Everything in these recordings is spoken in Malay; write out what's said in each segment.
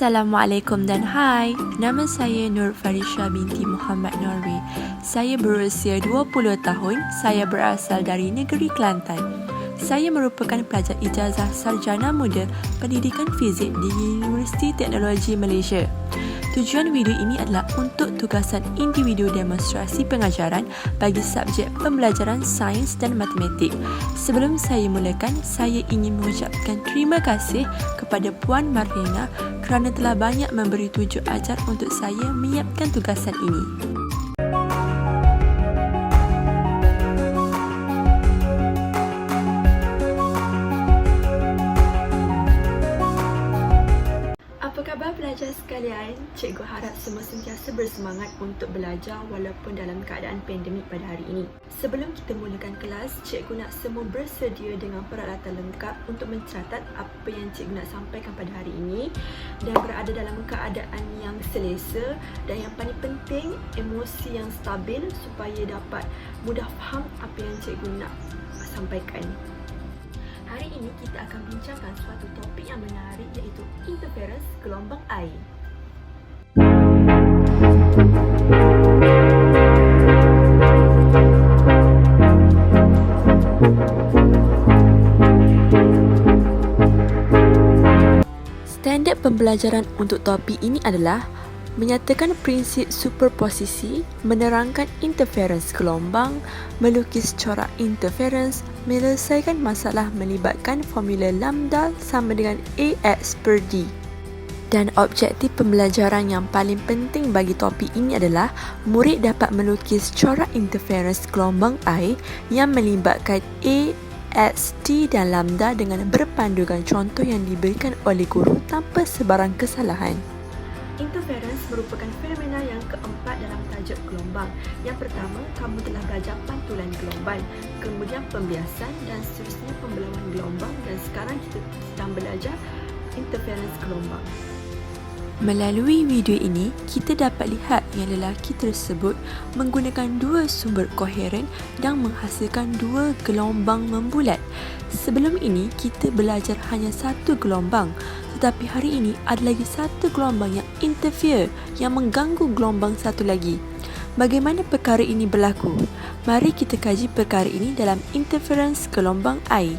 Assalamualaikum dan hai. Nama saya Nur Farisha binti Muhammad Norwi. Saya berusia 20 tahun. Saya berasal dari negeri Kelantan. Saya merupakan pelajar ijazah sarjana muda pendidikan fizik di Universiti Teknologi Malaysia. Tujuan video ini adalah untuk tugasan individu demonstrasi pengajaran bagi subjek pembelajaran sains dan matematik. Sebelum saya mulakan, saya ingin mengucapkan terima kasih kepada Puan Marlina kerana telah banyak memberi tunjuk ajar untuk saya menyiapkan tugasan ini. Apa khabar pelajar sekalian? Cikgu harap semua sentiasa bersemangat untuk belajar walaupun dalam keadaan pandemik pada hari ini. Sebelum kita mulakan kelas, cikgu nak semua bersedia dengan peralatan lengkap untuk mencatat apa yang cikgu nak sampaikan pada hari ini dan berada dalam keadaan yang selesa dan yang paling penting, emosi yang stabil supaya dapat mudah faham apa yang cikgu nak sampaikan. Hari ini kita akan bincangkan suatu topik yang menarik iaitu interference gelombang air. Standard pembelajaran untuk topik ini adalah menyatakan prinsip superposisi, menerangkan interference gelombang, melukis corak interference, menyelesaikan masalah melibatkan formula lambda sama dengan AX per D. Dan objektif pembelajaran yang paling penting bagi topik ini adalah murid dapat melukis corak interference gelombang air yang melibatkan A, X, T dan lambda dengan berpandukan contoh yang diberikan oleh guru tanpa sebarang kesalahan. Interference merupakan fenomena yang keempat dalam tajuk gelombang. Yang pertama, kamu telah belajar pantulan gelombang, kemudian pembiasan dan seterusnya pembelawan gelombang, dan sekarang kita sedang belajar interference gelombang. Melalui video ini, kita dapat lihat yang lelaki tersebut menggunakan dua sumber koheren dan menghasilkan dua gelombang membulat. Sebelum ini, kita belajar hanya satu gelombang, tetapi hari ini ada lagi satu gelombang yang interfere, yang mengganggu gelombang satu lagi. Bagaimana perkara ini berlaku? Mari kita kaji perkara ini dalam interference gelombang air.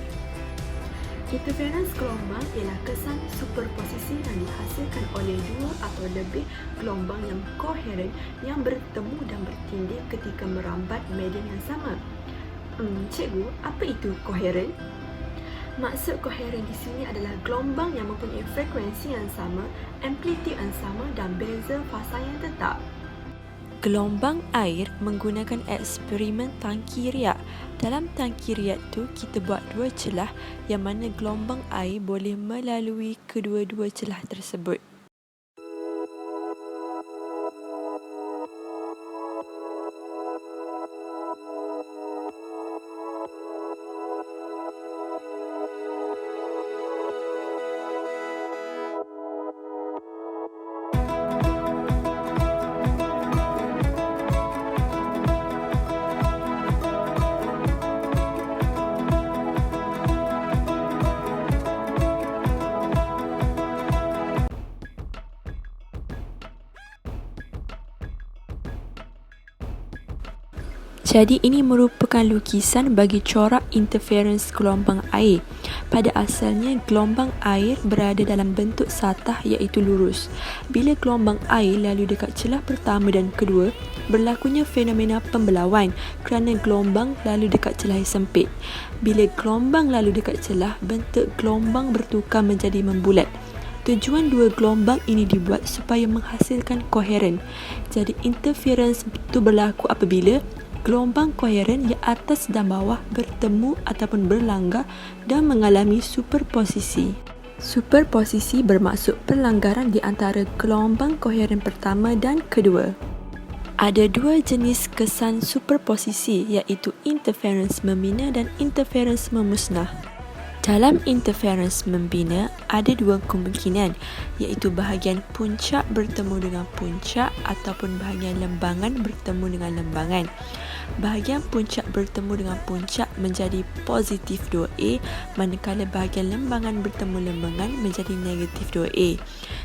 Interference gelombang ialah kesan superposisi yang dihasilkan oleh dua atau lebih gelombang yang koheren yang bertemu dan bertindih ketika merambat medium yang sama. Cikgu, apa itu koheren? Maksud koheren di sini adalah gelombang yang mempunyai frekuensi yang sama, amplitude yang sama dan beza fasa yang tetap. Gelombang air menggunakan eksperimen tangki riak. Dalam tangki riak tu kita buat dua celah yang mana gelombang air boleh melalui kedua-dua celah tersebut. Jadi ini merupakan lukisan bagi corak interference gelombang air. Pada asalnya gelombang air berada dalam bentuk satah iaitu lurus. Bila gelombang air lalu dekat celah pertama dan kedua, berlakunya fenomena pembelawan kerana gelombang lalu dekat celah yang sempit. Bila gelombang lalu dekat celah, bentuk gelombang bertukar menjadi membulat. Tujuan dua gelombang ini dibuat supaya menghasilkan koheren. Jadi interference itu berlaku apabila gelombang koheren yang atas dan bawah bertemu ataupun berlanggar dan mengalami superposisi. Superposisi bermaksud pelanggaran di antara gelombang koheren pertama dan kedua. Ada dua jenis kesan superposisi iaitu interference membina dan interference memusnah. Dalam interference membina, ada dua kemungkinan, iaitu bahagian puncak bertemu dengan puncak ataupun bahagian lembangan bertemu dengan lembangan. Bahagian puncak bertemu dengan puncak menjadi positif 2A, manakala bahagian lembangan bertemu lembangan menjadi negatif 2A.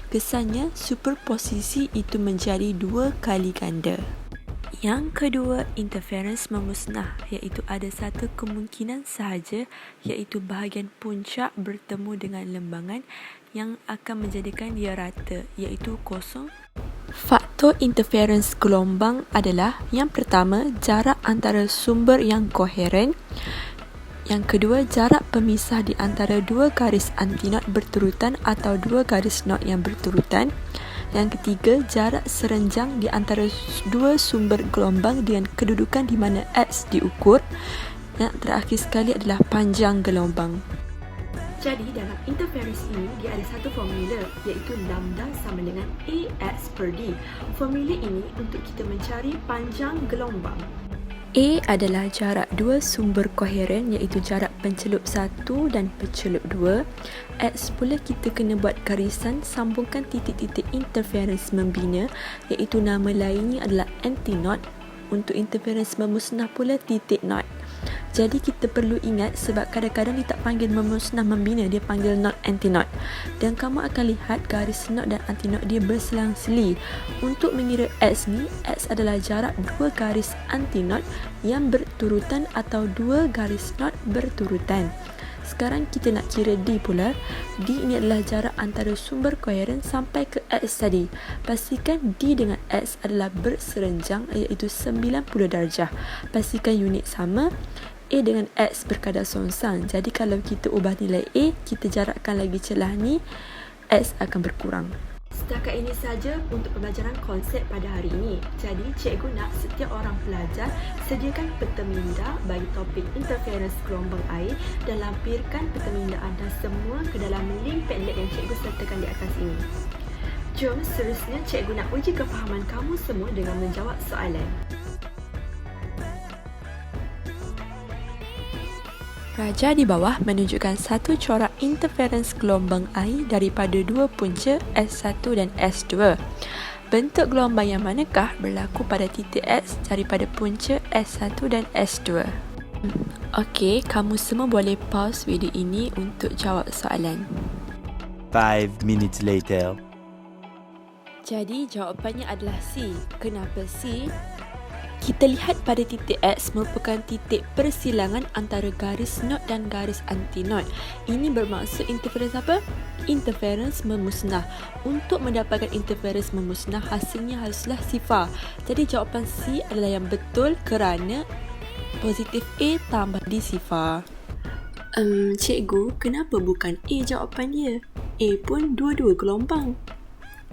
Kesannya, superposisi itu menjadi 2 kali ganda. Yang kedua, interference memusnah, iaitu ada satu kemungkinan sahaja, iaitu bahagian puncak bertemu dengan lembangan yang akan menjadikan dia rata, iaitu kosong. Faktor interference gelombang adalah yang pertama, jarak antara sumber yang koheren. Yang kedua, jarak pemisah di antara dua garis antinot berturutan atau dua garis not yang berturutan. Yang ketiga, jarak serenjang di antara dua sumber gelombang dengan kedudukan di mana X diukur. Yang terakhir sekali adalah panjang gelombang. Jadi dalam interference ini, dia ada satu formula, iaitu lambda sama dengan AX per D. Formula ini untuk kita mencari panjang gelombang. A adalah jarak dua sumber koheren, iaitu jarak pencelup 1 dan pencelup 2. X pula kita kena buat garisan sambungkan titik-titik interference membina, iaitu nama lainnya adalah antinot. Untuk interference memusnah pula titik not. Jadi kita perlu ingat, sebab kadang-kadang dia tak panggil memusnah membina, dia panggil not antinot. Dan kamu akan lihat garis not dan antinot dia berselang-seli. Untuk mengira X ni, X adalah jarak dua garis antinot yang berturutan atau dua garis not berturutan. Sekarang kita nak kira D pula. D ini adalah jarak antara sumber koheren sampai ke X tadi. Pastikan D dengan X adalah berserenjang, iaitu 90 darjah. Pastikan unit sama. A dengan X berkadar songsang. Jadi kalau kita ubah nilai A, kita jarakkan lagi celah ni, X akan berkurang. Setakat ini saja untuk pembelajaran konsep pada hari ini. Jadi, cikgu nak setiap orang pelajar sediakan peta minda bagi topik interference gelombang air dan lampirkan peta minda anda semua ke dalam link Padlet yang cikgu sertakan di atas ini. Jom seterusnya cikgu nak uji kefahaman kamu semua dengan menjawab soalan. Raja di bawah menunjukkan satu corak interference gelombang air daripada dua punca S1 dan S2. Bentuk gelombang yang manakah berlaku pada titik X daripada punca S1 dan S2? Okey, kamu semua boleh pause video ini untuk jawab soalan. 5 minutes later. Jadi jawapannya adalah C. Kenapa C? Kita lihat pada titik X merupakan titik persilangan antara garis not dan garis antinot. Ini bermaksud interference apa? Interference memusnah. Untuk mendapatkan interference memusnah, hasilnya haruslah sifar. Jadi jawapan C adalah yang betul kerana positif A tambah D sifar. Cikgu, kenapa bukan A jawapan dia? A pun dua-dua gelombang.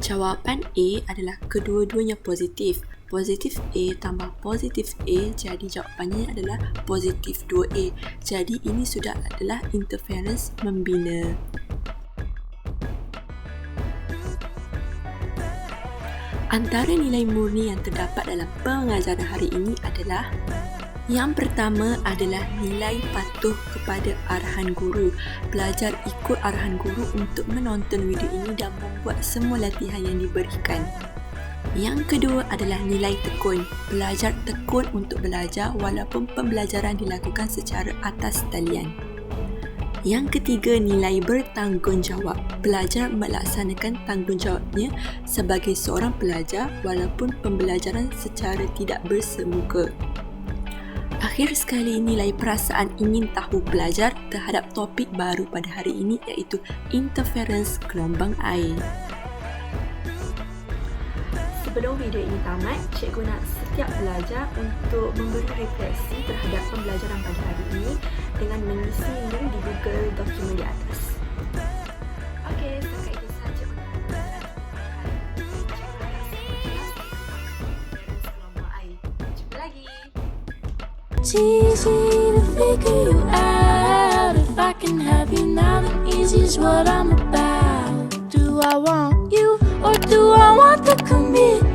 Jawapan A adalah kedua-duanya positif. Positif A tambah positif A, jadi jawapannya adalah positif 2A. Jadi ini sudah adalah interference membina. Antara nilai murni yang terdapat dalam pengajaran hari ini adalah: yang pertama adalah nilai patuh kepada arahan guru. Pelajar ikut arahan guru untuk menonton video ini dan membuat semua latihan yang diberikan. Yang kedua adalah nilai tekun. Pelajar tekun untuk belajar walaupun pembelajaran dilakukan secara atas talian. Yang ketiga, nilai bertanggungjawab. Pelajar melaksanakan tanggungjawabnya sebagai seorang pelajar walaupun pembelajaran secara tidak bersemuka. Akhir sekali, nilai perasaan ingin tahu pelajar terhadap topik baru pada hari ini, iaitu interference gelombang air. Sebelum video ini tamat, cikgu nak setiap pelajar untuk memberi refleksi terhadap pembelajaran pada hari ini dengan mengisi link di Google dokumen di atas. Okey, setakat itu saja untuk pembelajaran gelombang air. Jumpa lagi. It's easy to figure you out. If I can have you now, then easy's what I'm about. Do I want you or do I want the commitment?